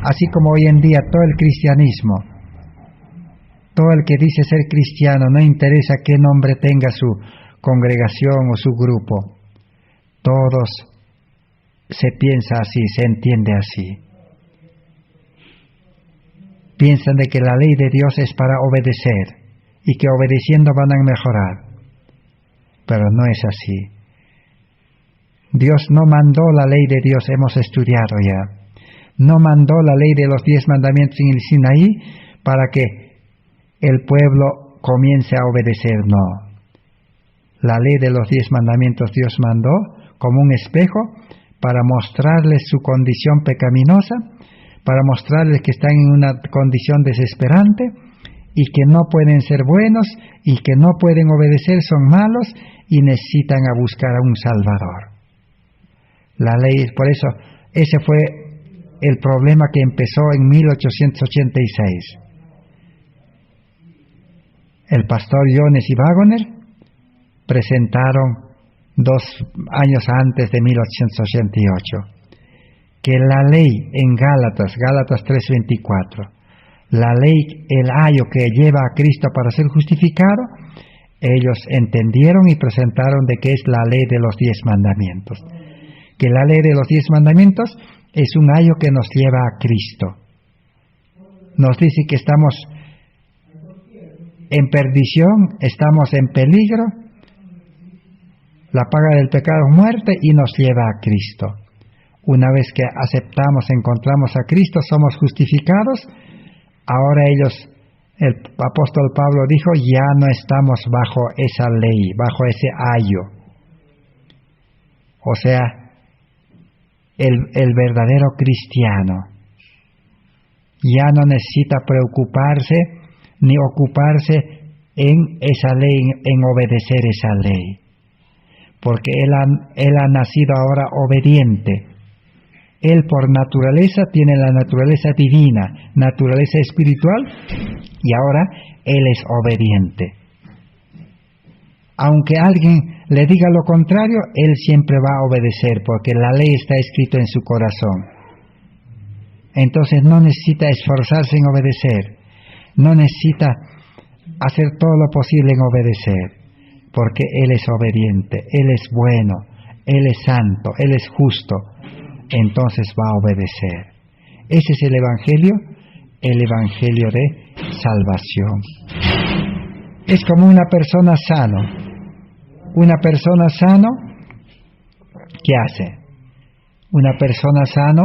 Así como hoy en día todo el cristianismo, todo el que dice ser cristiano, no interesa qué nombre tenga su congregación o su grupo, todos se piensa así, se entiende así. Piensan de que la ley de Dios es para obedecer y que obedeciendo van a mejorar. Pero no es así. Dios no mandó la ley de Dios, hemos estudiado ya. No mandó la ley de los 10 mandamientos en el Sinaí para que el pueblo comience a obedecer, no. La ley de los 10 mandamientos Dios mandó como un espejo para mostrarles su condición pecaminosa, para mostrarles que están en una condición desesperante y que no pueden ser buenos y que no pueden obedecer, son malos y necesitan a buscar a un Salvador. La ley, por eso, ese fue el problema que empezó en 1886. El pastor Jones y Wagoner presentaron 2 años antes de 1888 que la ley en Gálatas 3:24, la ley, el ayo que lleva a Cristo para ser justificado, ellos entendieron y presentaron de que es la ley de los 10 mandamientos. Que la ley de los 10 mandamientos es un ayo que nos lleva a Cristo. Nos dice que estamos en perdición, estamos en peligro, la paga del pecado es muerte y nos lleva a Cristo. Una vez que aceptamos, encontramos a Cristo, somos justificados. Ahora el apóstol Pablo dijo, ya no estamos bajo esa ley, bajo ese ayo. O sea, el verdadero cristiano ya no necesita preocuparse ni ocuparse en esa ley, en obedecer esa ley, porque él ha nacido ahora obediente. Él por naturaleza tiene la naturaleza divina, naturaleza espiritual, y ahora él es obediente. Aunque alguien le diga lo contrario, él siempre va a obedecer, porque la ley está escrita en su corazón. Entonces no necesita esforzarse en obedecer, no necesita hacer todo lo posible en obedecer, porque él es obediente, él es bueno, él es santo, él es justo. Entonces va a obedecer. Ese es el evangelio de salvación. Es como una persona sano. Una persona sano, ¿qué hace? Una persona sano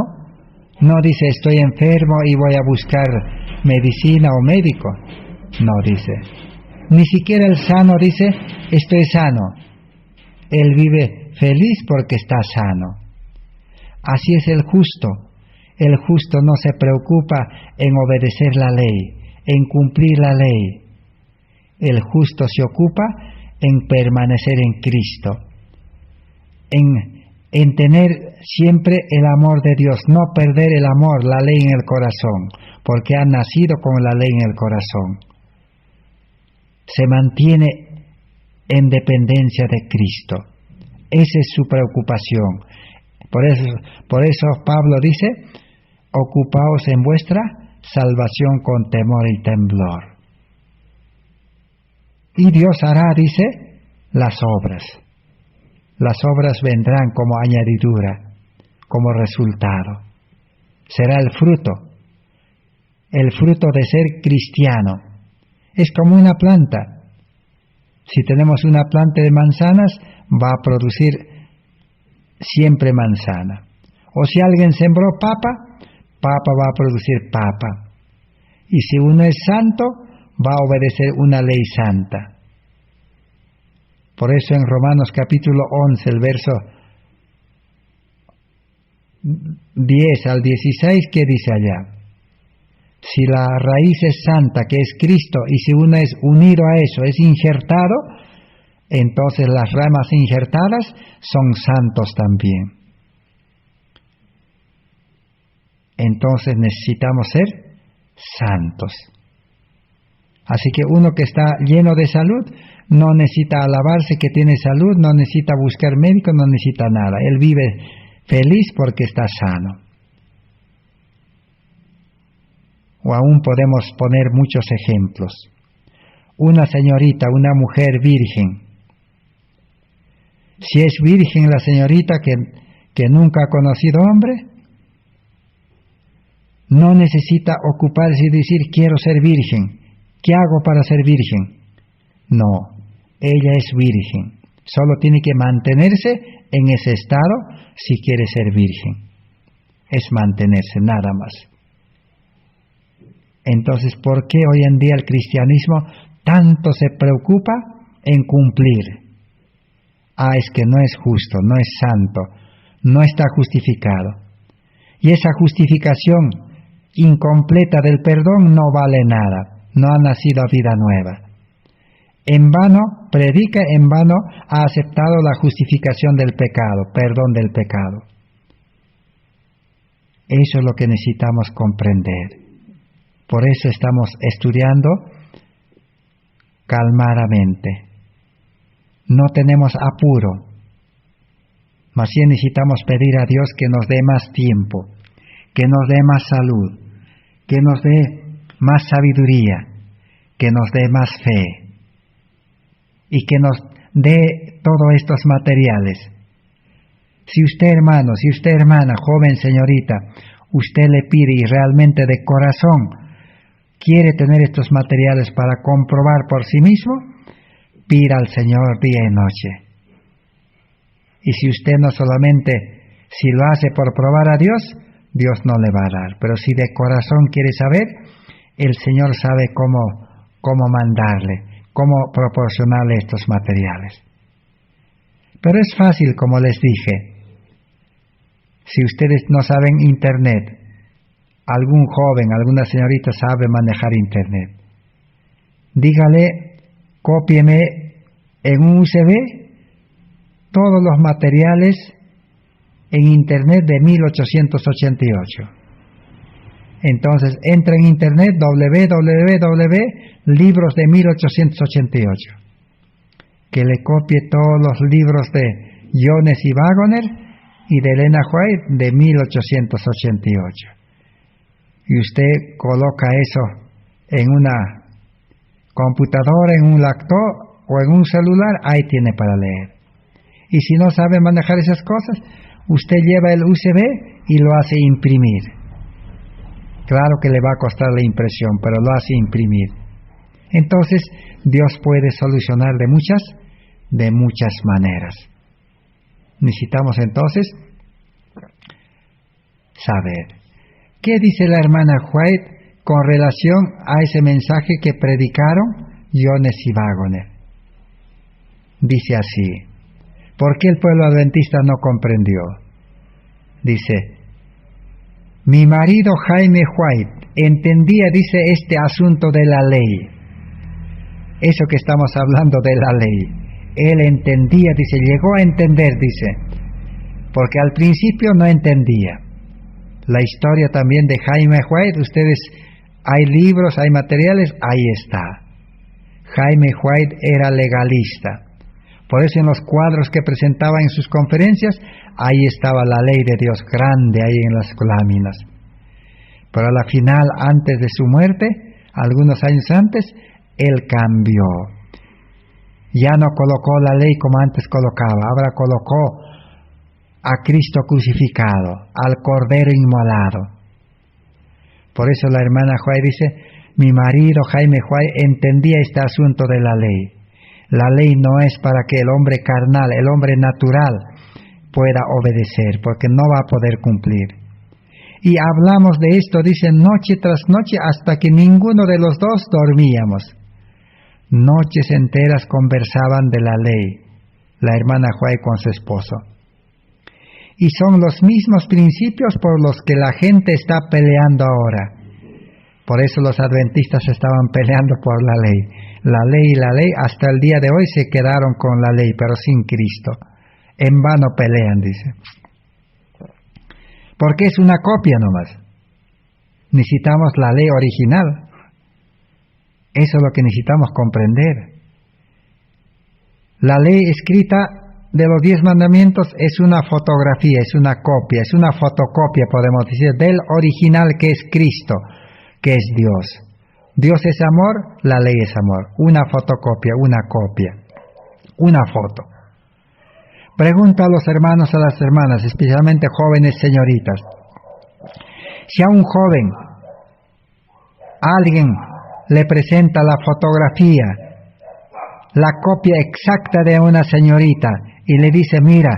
no dice estoy enfermo y voy a buscar medicina o médico. No dice. Ni siquiera el sano dice estoy sano. Él vive feliz porque está sano. Así es el justo. El justo no se preocupa en obedecer la ley, en cumplir la ley. El justo se ocupa en permanecer en Cristo, en tener siempre el amor de Dios, no perder el amor, la ley en el corazón, porque ha nacido con la ley en el corazón. Se mantiene en dependencia de Cristo. Esa es su preocupación. Por eso Pablo dice, ocupaos en vuestra salvación con temor y temblor. Y Dios hará, dice, las obras. Las obras vendrán como añadidura, como resultado. Será el fruto de ser cristiano. Es como una planta. Si tenemos una planta de manzanas, va a producir siempre manzana. O si alguien sembró papa, papa va a producir papa. Y si uno es santo, va a obedecer una ley santa. Por eso en Romanos capítulo 11, el verso 10 al 16, ¿qué dice allá? Si la raíz es santa, que es Cristo, y si uno es unido a eso, es injertado, entonces las ramas injertadas son santos también. Entonces necesitamos ser santos. Así que uno que está lleno de salud no necesita alabarse que tiene salud, no necesita buscar médico, no necesita nada. Él vive feliz porque está sano. O aún podemos poner muchos ejemplos. Una señorita, una mujer virgen. Si es virgen la señorita que nunca ha conocido hombre, no necesita ocuparse y decir quiero ser virgen. ¿Qué hago para ser virgen? No, ella es virgen. Solo tiene que mantenerse en ese estado si quiere ser virgen. Es mantenerse, nada más. Entonces, ¿por qué hoy en día el cristianismo tanto se preocupa en cumplir? Es que no es justo, no es santo, no está justificado. Y esa justificación incompleta del perdón no vale nada. No ha nacido vida nueva. En vano predica, en vano ha aceptado la justificación del pecado, perdón del pecado. Eso es lo que necesitamos comprender. Por eso estamos estudiando calmadamente. No tenemos apuro, mas sí necesitamos pedir a Dios que nos dé más tiempo, que nos dé más salud, que nos dé más sabiduría, que nos dé más fe y que nos dé todos estos materiales. Si usted, hermano, si usted, hermana, joven señorita, usted le pide y realmente de corazón quiere tener estos materiales para comprobar por sí mismo, pida al Señor día y noche. Y si usted no solamente, si lo hace por probar a Dios, Dios no le va a dar. Pero si de corazón quiere saber, el Señor sabe cómo mandarle, cómo proporcionarle estos materiales. Pero es fácil, como les dije. Si ustedes no saben Internet, algún joven, alguna señorita sabe manejar Internet, dígale, cópieme en un USB todos los materiales en Internet de 1888. Entonces entra en Internet www.libros de 1888. Que le copie todos los libros de Jones y Waggoner y de Elena White de 1888. Y usted coloca eso en una computadora, en un laptop o en un celular, ahí tiene para leer. Y si no sabe manejar esas cosas, usted lleva el USB y lo hace imprimir. Claro que le va a costar la impresión, pero lo hace imprimir. Entonces, Dios puede solucionar de muchas maneras. Necesitamos entonces saber. ¿Qué dice la hermana White con relación a ese mensaje que predicaron Jones y Waggoner? Dice así. ¿Por qué el pueblo adventista no comprendió? Dice, mi marido Jaime White entendía, dice, este asunto de la ley. Eso que estamos hablando de la ley. Él entendía, dice, llegó a entender, dice, porque al principio no entendía. La historia también de Jaime White, ustedes, hay libros, hay materiales, ahí está. Jaime White era legalista. Por eso en los cuadros que presentaba en sus conferencias, ahí estaba la ley de Dios grande, ahí en las láminas. Pero a la final, antes de su muerte, algunos años antes, él cambió. Ya no colocó la ley como antes colocaba, ahora colocó a Cristo crucificado, al Cordero inmolado. Por eso la hermana White dice, mi marido Jaime White entendía este asunto de la ley. La ley no es para que el hombre carnal, el hombre natural, pueda obedecer, porque no va a poder cumplir. Y hablamos de esto, dice, noche tras noche, hasta que ninguno de los dos dormíamos. Noches enteras conversaban de la ley, la hermana Huay con su esposo. Y son los mismos principios por los que la gente está peleando ahora. Por eso los adventistas estaban peleando por la ley. La ley y la ley, hasta el día de hoy se quedaron con la ley, pero sin Cristo. En vano pelean, dice. Porque es una copia nomás. Necesitamos la ley original. Eso es lo que necesitamos comprender. La ley escrita de los 10 mandamientos es una fotografía, es una copia, es una fotocopia, podemos decir, del original que es Cristo, que es Dios. Dios es amor, la ley es amor. Una fotocopia, una copia, una foto. Pregunto a los hermanos, a las hermanas, especialmente jóvenes señoritas. Si a un joven alguien le presenta la fotografía, la copia exacta de una señorita, y le dice, mira,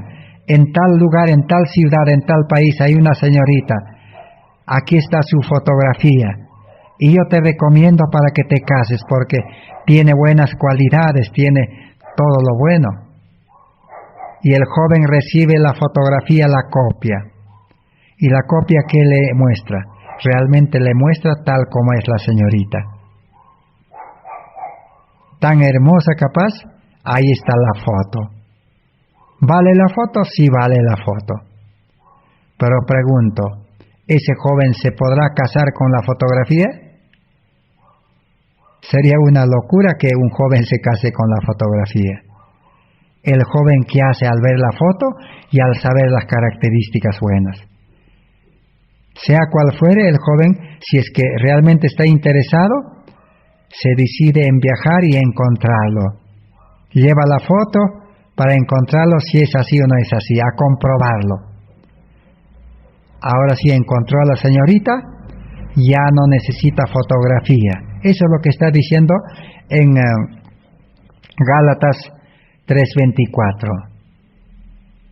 en tal lugar, en tal ciudad, en tal país hay una señorita, aquí está su fotografía, y yo te recomiendo para que te cases, porque tiene buenas cualidades, tiene todo lo bueno. Y el joven recibe la fotografía, la copia, y la copia que le muestra, realmente le muestra tal como es la señorita. Tan hermosa capaz, ahí está la foto. ¿Vale la foto? Sí vale la foto. Pero pregunto, ¿ese joven se podrá casar con la fotografía? Sería una locura que un joven se case con la fotografía. El joven, ¿qué hace al ver la foto y al saber las características buenas? Sea cual fuere el joven, si es que realmente está interesado, se decide en viajar y encontrarlo. Lleva la foto para encontrarlo si es así o no es así, a comprobarlo. Ahora sí encontró a la señorita, ya no necesita fotografía. Eso es lo que está diciendo en Gálatas 3:24.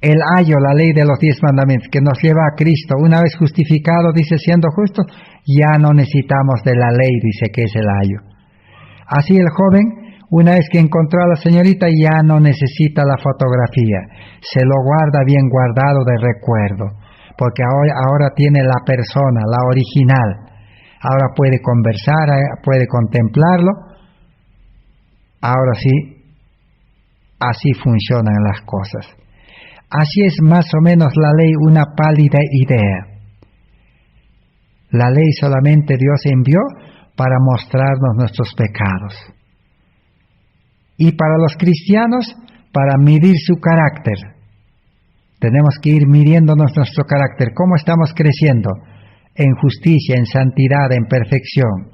El ayo, la ley de los 10 mandamientos, que nos lleva a Cristo, una vez justificado, dice, siendo justos, ya no necesitamos de la ley, dice que es el ayo. Así el joven, una vez que encontró a la señorita, ya no necesita la fotografía, se lo guarda bien guardado de recuerdo, porque ahora tiene la persona, la original. Ahora puede conversar, puede contemplarlo. Ahora sí, así funcionan las cosas. Así es más o menos la ley una pálida idea. La ley solamente Dios envió para mostrarnos nuestros pecados. Y para los cristianos, para medir su carácter. Tenemos que ir midiéndonos nuestro carácter. ¿Cómo estamos creciendo? En justicia, en santidad, en perfección.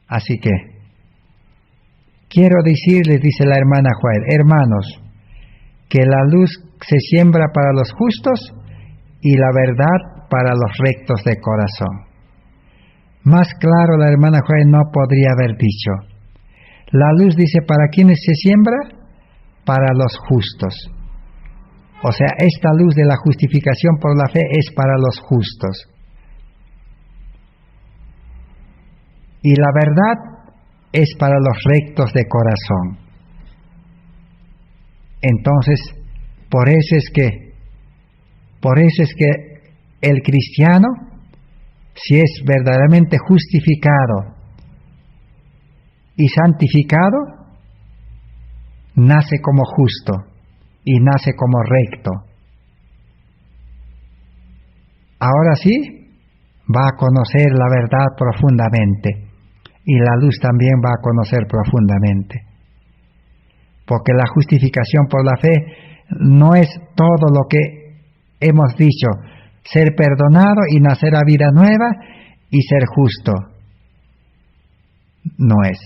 Así que, quiero decirles, dice la hermana Joel, hermanos, que la luz se siembra para los justos y la verdad para los rectos de corazón. Más claro la hermana Joel no podría haber dicho. La luz, dice, ¿para quiénes se siembra? Para los justos. O sea, esta luz de la justificación por la fe es para los justos. Y la verdad es para los rectos de corazón. Entonces, por eso es que el cristiano, si es verdaderamente justificado y santificado, nace como justo y nace como recto. Ahora sí, va a conocer la verdad profundamente y la luz también va a conocer profundamente. Porque la justificación por la fe no es todo lo que hemos dicho, ser perdonado y nacer a vida nueva y ser justo. No es.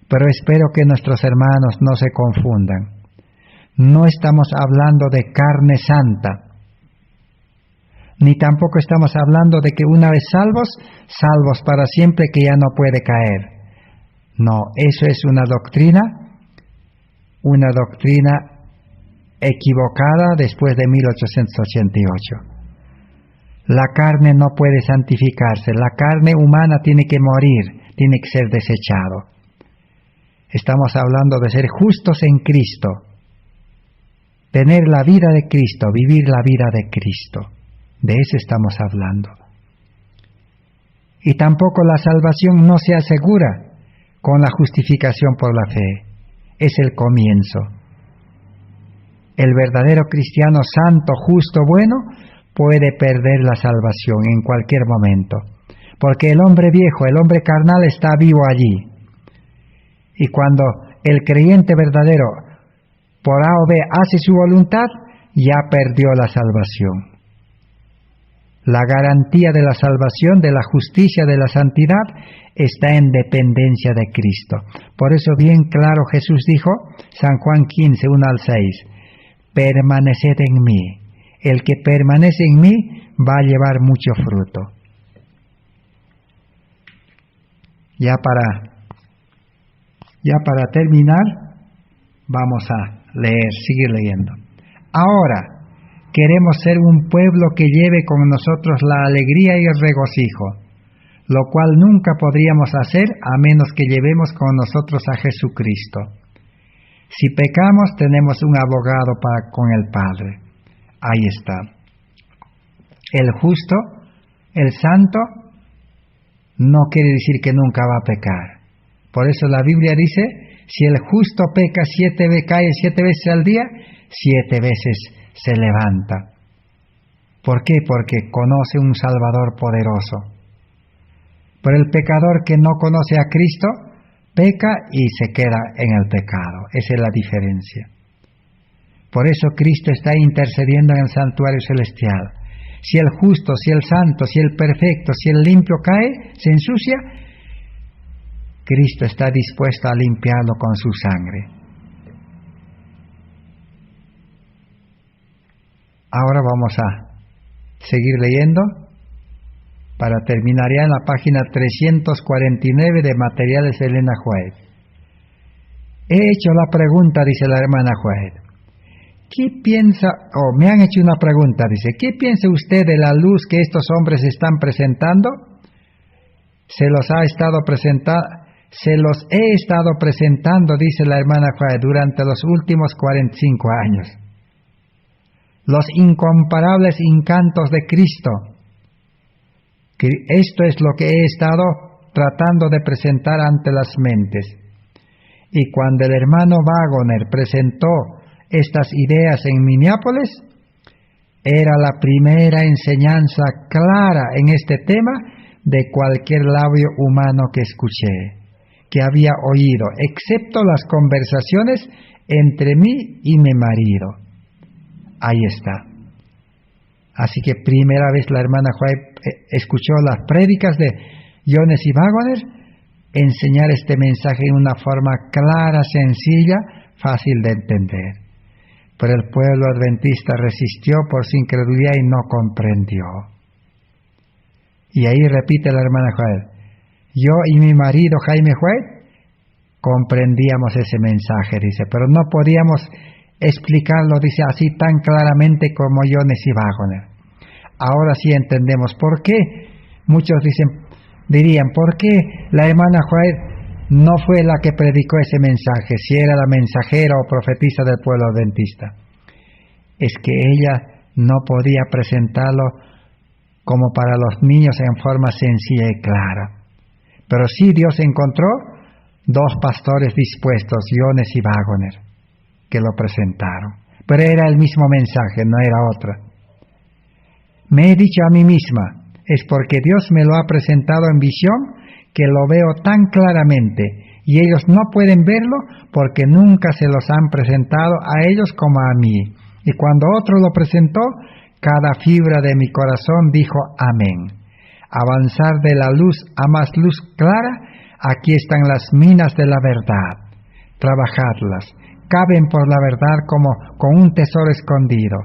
Pero espero que nuestros hermanos no se confundan. No estamos hablando de carne santa, ni tampoco estamos hablando de que una vez salvos para siempre, que ya no puede caer. No, eso es una doctrina una doctrina equivocada después de 1888. La carne no puede santificarse, la carne humana tiene que morir, tiene que ser desechado. Estamos hablando de ser justos en Cristo, tener la vida de Cristo, vivir la vida de Cristo. De eso estamos hablando. Y tampoco la salvación no se asegura con la justificación por la fe. Es el comienzo. El verdadero cristiano santo, justo, bueno, puede perder la salvación en cualquier momento. Porque el hombre viejo, el hombre carnal está vivo allí. Y cuando el creyente verdadero, por A o B, hace su voluntad, ya perdió la salvación. La garantía de la salvación, de la justicia, de la santidad, está en dependencia de Cristo. Por eso bien claro Jesús dijo, San Juan 15, 1 al 6, permaneced en mí. El que permanece en mí va a llevar mucho fruto. Ya para terminar, vamos a seguir leyendo. Ahora, queremos ser un pueblo que lleve con nosotros la alegría y el regocijo, lo cual nunca podríamos hacer a menos que llevemos con nosotros a Jesucristo. Si pecamos, tenemos un abogado con el Padre. Ahí está. El justo, el santo, no quiere decir que nunca va a pecar. Por eso la Biblia dice, si el justo peca cae 7 veces al día, 7 veces se levanta. ¿Por qué? Porque conoce un Salvador poderoso. Pero el pecador que no conoce a Cristo, peca y se queda en el pecado. Esa es la diferencia. Por eso Cristo está intercediendo en el santuario celestial. Si el justo, si el santo, si el perfecto, si el limpio cae, se ensucia, Cristo está dispuesto a limpiarlo con su sangre. Ahora vamos a seguir leyendo para terminar ya en la página 349 de Materiales de Elena White. He hecho la pregunta, dice la hermana White. Me han hecho una pregunta, dice, ¿qué piensa usted de la luz que estos hombres están presentando? Se los he estado presentando, dice la hermana White, durante los últimos 45 años. Los incomparables encantos de Cristo. Esto es lo que he estado tratando de presentar ante las mentes. Y cuando el hermano Waggoner presentó estas ideas en Minneapolis, era la primera enseñanza clara en este tema de cualquier labio humano que escuché, que había oído, excepto las conversaciones entre mí y mi marido. Ahí está. Así que primera vez la hermana White escuchó las prédicas de Jones y Waggoner enseñar este mensaje en una forma clara, sencilla, fácil de entender. Pero el pueblo adventista resistió por su incredulidad y no comprendió. Y ahí repite la hermana White, yo y mi marido Jaime White comprendíamos ese mensaje, dice, pero no podíamos explicarlo, dice, así tan claramente como Jones y Waggoner. Ahora sí entendemos por qué. Muchos dirían, ¿por qué la hermana White no fue la que predicó ese mensaje, si era la mensajera o profetisa del pueblo adventista? Es que ella no podía presentarlo como para los niños en forma sencilla y clara. Pero sí Dios encontró 2 pastores dispuestos, Jones y Waggoner, que lo presentaron. Pero era el mismo mensaje, no era otra. Me he dicho a mí misma, es porque Dios me lo ha presentado en visión que lo veo tan claramente, y ellos no pueden verlo porque nunca se los han presentado a ellos como a mí. Y cuando otro lo presentó, cada fibra de mi corazón dijo amén. Avanzar de la luz a más luz clara, aquí están las minas de la verdad. Trabajadlas, caben por la verdad como con un tesoro escondido.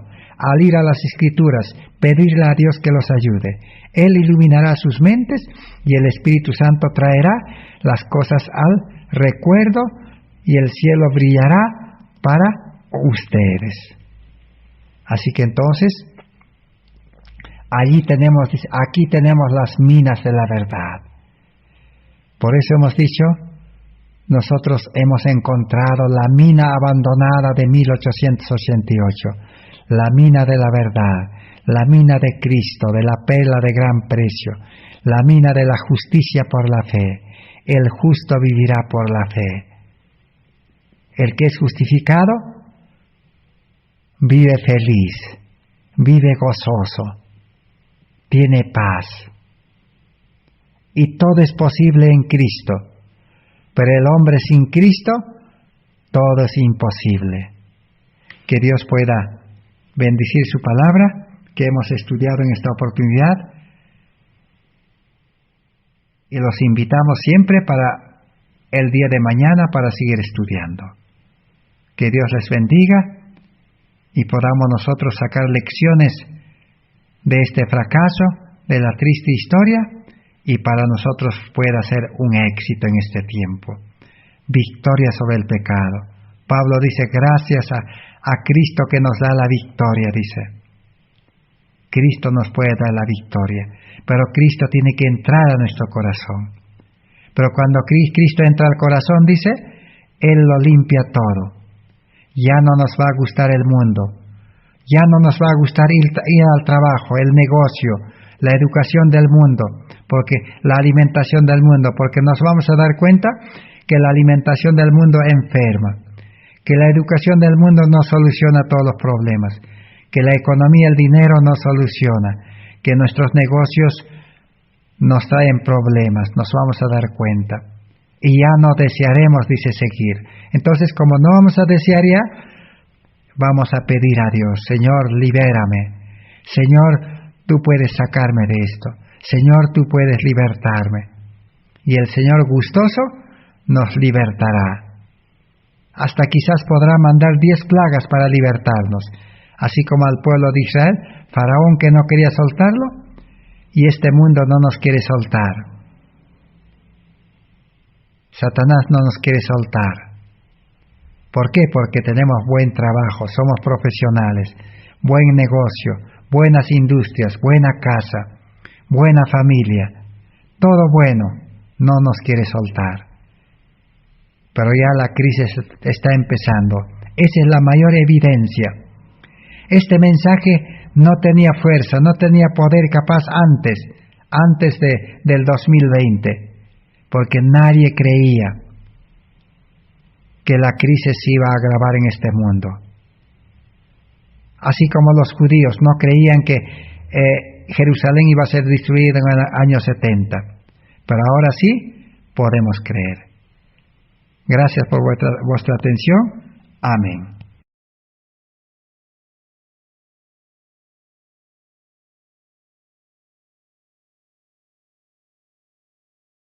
Al ir a las Escrituras, pedirle a Dios que los ayude. Él iluminará sus mentes y el Espíritu Santo traerá las cosas al recuerdo y el cielo brillará para ustedes. Así que entonces, aquí tenemos las minas de la verdad. Por eso hemos dicho, nosotros hemos encontrado la mina abandonada de 1888, la mina de la verdad, la mina de Cristo, de la perla de gran precio, la mina de la justicia por la fe. El justo vivirá por la fe. El que es justificado vive feliz, vive gozoso, tiene paz. Y todo es posible en Cristo. Pero el hombre sin Cristo, todo es imposible. Que Dios pueda bendecir su palabra que hemos estudiado en esta oportunidad. Y los invitamos siempre para el día de mañana para seguir estudiando. Que Dios les bendiga y podamos nosotros sacar lecciones de este fracaso, de la triste historia, y para nosotros pueda ser un éxito en este tiempo. Victoria sobre el pecado. Pablo dice, gracias a Cristo que nos da la victoria, dice. Cristo nos puede dar la victoria, pero Cristo tiene que entrar a nuestro corazón. Pero cuando Cristo entra al corazón, dice, Él lo limpia todo. Ya no nos va a gustar el mundo, ya no nos va a gustar ir al trabajo, el negocio, la educación del mundo, porque la alimentación del mundo, porque nos vamos a dar cuenta que la alimentación del mundo enferma, que la educación del mundo no soluciona todos los problemas, que la economía, el dinero no soluciona, que nuestros negocios nos traen problemas, nos vamos a dar cuenta. Y ya no desearemos, dice, seguir. Entonces, como no vamos a desear ya, vamos a pedir a Dios, Señor, libérame. Señor, tú puedes sacarme de esto. Señor, tú puedes libertarme. Y el Señor gustoso nos libertará. Hasta quizás podrá mandar 10 plagas para libertarnos. Así como al pueblo de Israel, Faraón que no quería soltarlo, y este mundo no nos quiere soltar. Satanás no nos quiere soltar. ¿Por qué? Porque tenemos buen trabajo, somos profesionales, buen negocio, buenas industrias, buena casa, buena familia, todo bueno, no nos quiere soltar. Pero ya la crisis está empezando. Esa es la mayor evidencia. Este mensaje no tenía fuerza, no tenía poder capaz antes del 2020. Porque nadie creía que la crisis se iba a agravar en este mundo. Así como los judíos no creían que Jerusalén iba a ser destruida en el año 70. Pero ahora sí podemos creer. Gracias por vuestra atención. Amén.